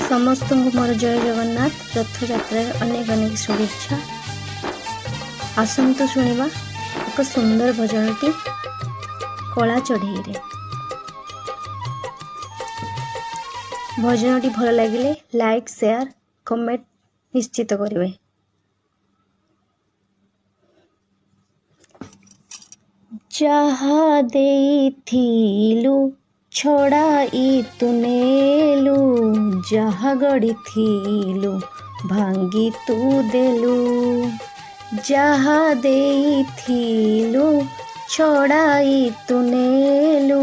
समस्त को मोर जय जगन्नाथ रथ यात्रा अनेक अनेक शुभेच्छा। आसतु शुणिबा एक सुंदर भजनटी कला चढ़ई रे। भजनटी भल लगिले लाइक शेयर कमेंट निश्चित करेंगे। जहा देइथिलु छड़ाई तु नेलु, जहा गढ़िथिलु भांगी तू देलु। जहा देइथिलु छड़ाई तु नेलु,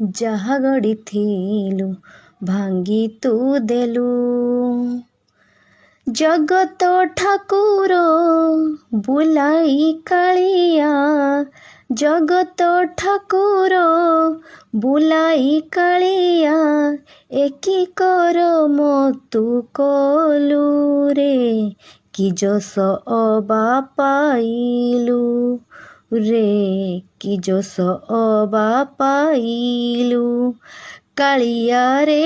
जहा गढ़िथिलु भांगी तू देलु। जगत ठाकुर बुलाई कालिया, जगत ठाकुर बुलाई कालिया, एकी कर मतु कलु रे। कि जस अबा पाइलु रे, कि जस अबा पाइलु। कालिया रे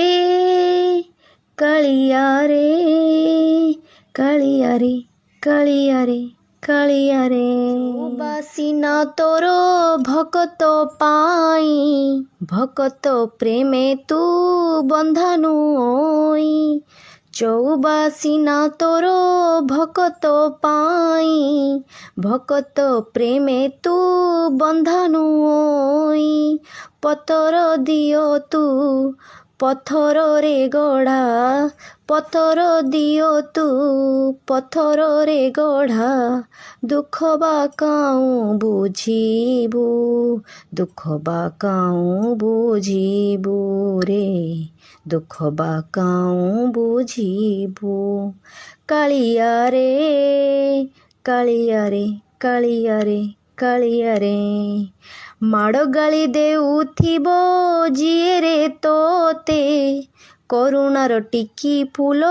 कालिया रे कालिया रे कालिया रे कालिया रे। बासीना तोरो भकत पाई, भकत प्रेमे तू बंधानु ओई। चौबासीना तोरो भकत पाई, भकत प्रेमे तू बंधानु ओई। पतर दियो तू पथर रे गढ़ा, पथर दियो तू पथर रे गढ़ा। दुख बा काऊँ बुझीबू, दुख बा काऊँ बुझीबू रे, दुख बा काऊँ बुझीबू। कालिया रे कालिया रे कालिया रे कालिया रे। माड़ गाली देउथिबो जिए रे तोते, करुणार टिकी फूल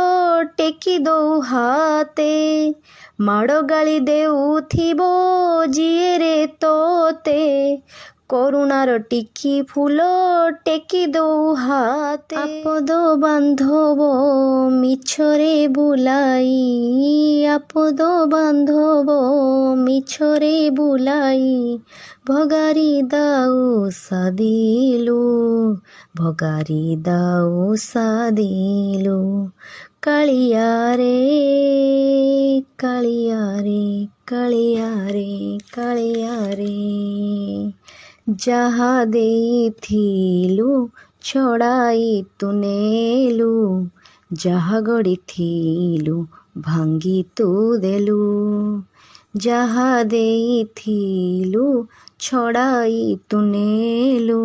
टेकी दौ हाते। माड़ गाली देउथिबो जिए रे तोते, करुणार टिकी फूल टेकी दौ हाते। आपद बांधव मिछरे बुलाई, आपद बांधव मिछरे बुलाई। भगारी दाऊ सादिलु, भगारी दाऊ सादिलु। कालिया रे कालिया रे कालिया रे कालिया रे। जहा देइथिलु छड़ाई तु नेलु, जहा गढ़िथिलु भांगी तू देलु। जहा देइथिलु छड़ाई तु नेलु,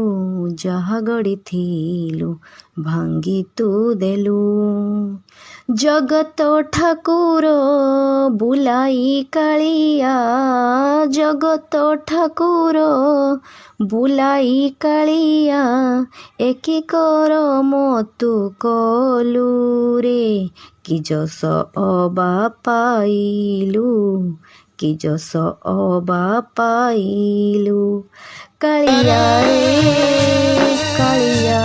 जहा गढ़िथिलु भांगी तू देलु। जगत ठाकुर बुलाई कालिया, जगत ठाकुर बुलाई कालिया। एकी कर मतु कलु रे, कि जस अबा पाइलु, कि जस अबा पाइलु। कालिया रे कालिया